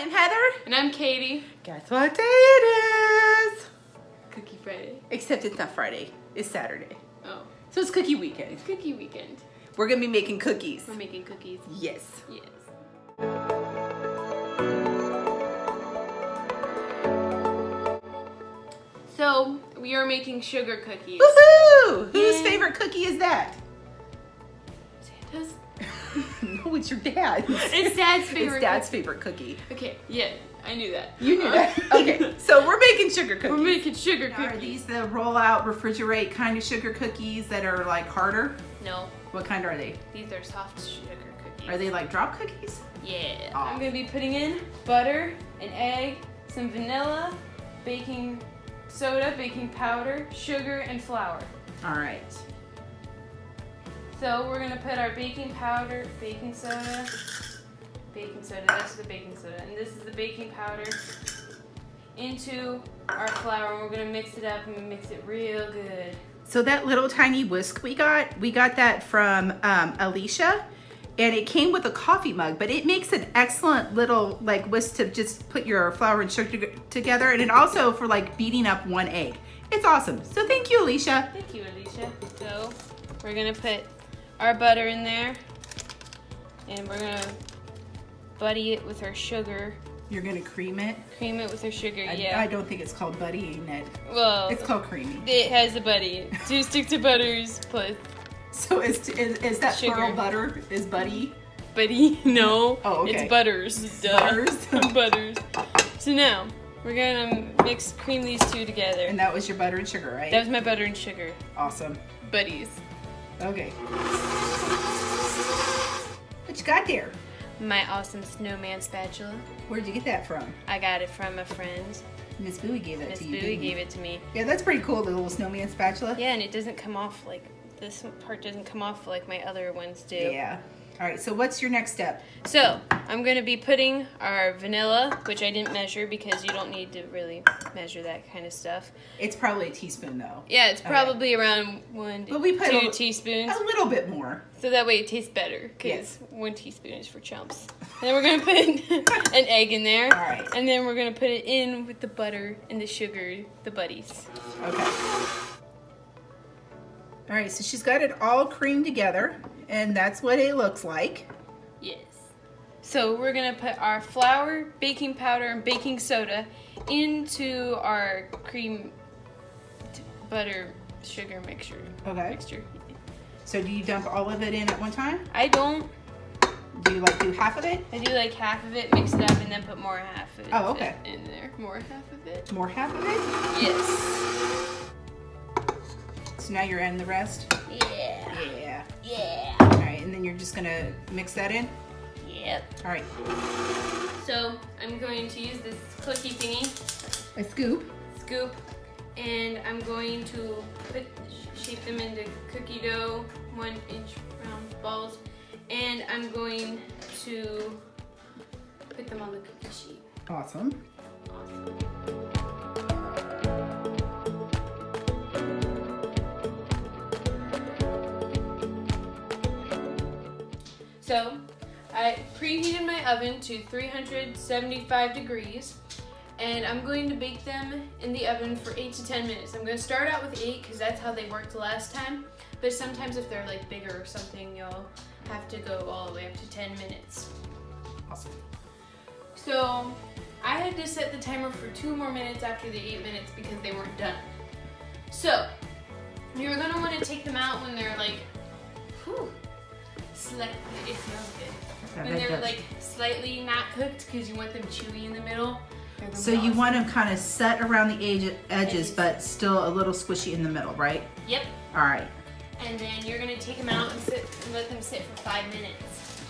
I am Heather. And I'm Katie. Guess what day it is? Cookie Friday. Except it's not Friday, it's Saturday. Oh. So it's cookie weekend. It's cookie weekend. We're gonna be making cookies. We're making cookies. Yes. Yes. So, we are making sugar cookies. Woohoo! Whose favorite cookie is that? Santa's? No, it's your dad's. It's Dad's favorite. It's Dad's favorite cookie. Okay, yeah, I knew that. You knew that. Okay, so we're making sugar cookies. We're making sugar cookies. Are these the roll out, refrigerate kind of sugar cookies that are like harder? No. What kind are they? These are soft sugar cookies. Are they like drop cookies? Yeah. Oh. I'm gonna be putting in butter, an egg, some vanilla, baking soda, baking powder, sugar, and flour. All right. So we're gonna put our baking powder, baking soda, that's the baking soda, and this is the baking powder into our flour, and we're gonna mix it up and mix it real good. So that little tiny whisk we got that from Alicia, and it came with a coffee mug, but it makes an excellent little like whisk to just put your flour and sugar together, and it also for like beating up one egg. It's awesome. So thank you, Alicia. Thank you, Alicia. So we're gonna put our butter in there, and we're gonna buddy it with our sugar. You're gonna cream it? Cream it with our sugar, I yeah. I don't think it's called buddying it. Well, it's called creaming. It has a buddy. 2 sticks of butters plus. So is that sugar. plural butter? Is buddy? Buddy? No. Oh, okay. It's butters. Duh. Butters? Butters. So now, we're gonna cream these two together. And that was your butter and sugar, right? That was my butter and sugar. Awesome. Buddies. Okay. What you got there? My awesome snowman spatula. Where'd you get that from? I got it from a friend. Miss Bowie gave it Miss to you. Bowie gave it to me. Yeah, that's pretty cool, the little snowman spatula. Yeah, and it doesn't come off like, this part doesn't come off like my other ones do. Yeah. All right, so what's your next step? So, I'm going to be putting our vanilla, which I didn't measure because you don't need to really measure that kind of stuff. It's probably a teaspoon, though. Yeah, it's probably around 1 to 2 teaspoons. A little bit more. So that way it tastes better, because 1 teaspoon is for chumps. And then we're going to put an egg in there. All right. And then we're going to put it in with the butter and the sugar, the buddies. Okay. All right, so she's got it all creamed together, and that's what it looks like. Yes. So we're gonna put our flour, baking powder, and baking soda into our cream, butter, sugar mixture. Okay. So do you dump all of it in at one time? I don't. Do you like do half of it? I do like half of it, mix it up, and then put more half of it in there. More half of it. More half of it? Yes. So now you're adding the rest? Yeah. Yeah. Yeah. All right, and then you're just gonna mix that in? Yep. All right. So I'm going to use this cookie thingy. A scoop. Scoop. And I'm going to shape them into cookie dough, 1-inch round balls. And I'm going to put them on the cookie sheet. Awesome. Awesome. So, I preheated my oven to 375 degrees, and I'm going to bake them in the oven for 8 to 10 minutes. I'm going to start out with 8 because that's how they worked last time, but sometimes if they're like bigger or something, you'll have to go all the way up to 10 minutes. Awesome. So, I had to set the timer for 2 more minutes after the 8 minutes because they weren't done. So, you're going to want to take them out when they're like, whew. It smells good. When they're like slightly not cooked because you want them chewy in the middle. So you want them kind of set around the edges, but still a little squishy in the middle, right? Yep. All right. And then you're going to take them out and let them sit for 5 minutes.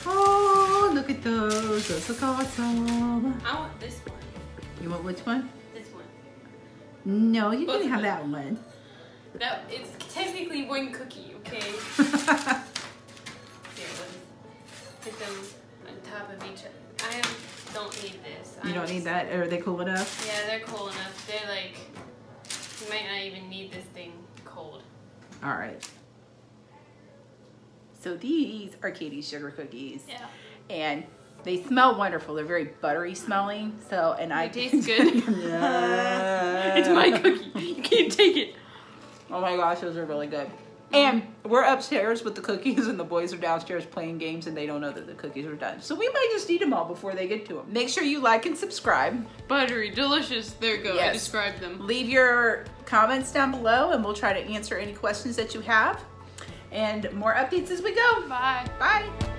Oh, look at those. Those look awesome. I want this one. You want which one? This one. No, you can have that one. It's technically one cookie, okay? Here, let's put them on top of each other. I don't need this. You don't need that? Are they cool enough? Yeah, they're cool enough. They're like, you might not even need this thing cold. All right. So these are Katie's sugar cookies. Yeah. and they smell wonderful. They're very buttery smelling. So, and It tastes good. It's my cookie. You can't take it. Oh my gosh, those are really good. And we're upstairs with the cookies and the boys are downstairs playing games and they don't know that the cookies are done. So we might just eat them all before they get to them. Make sure you like and subscribe. Buttery, delicious. There you go. Yes. I described them. Leave your comments down below and we'll try to answer any questions that you have. And more updates as we go. Bye. Bye.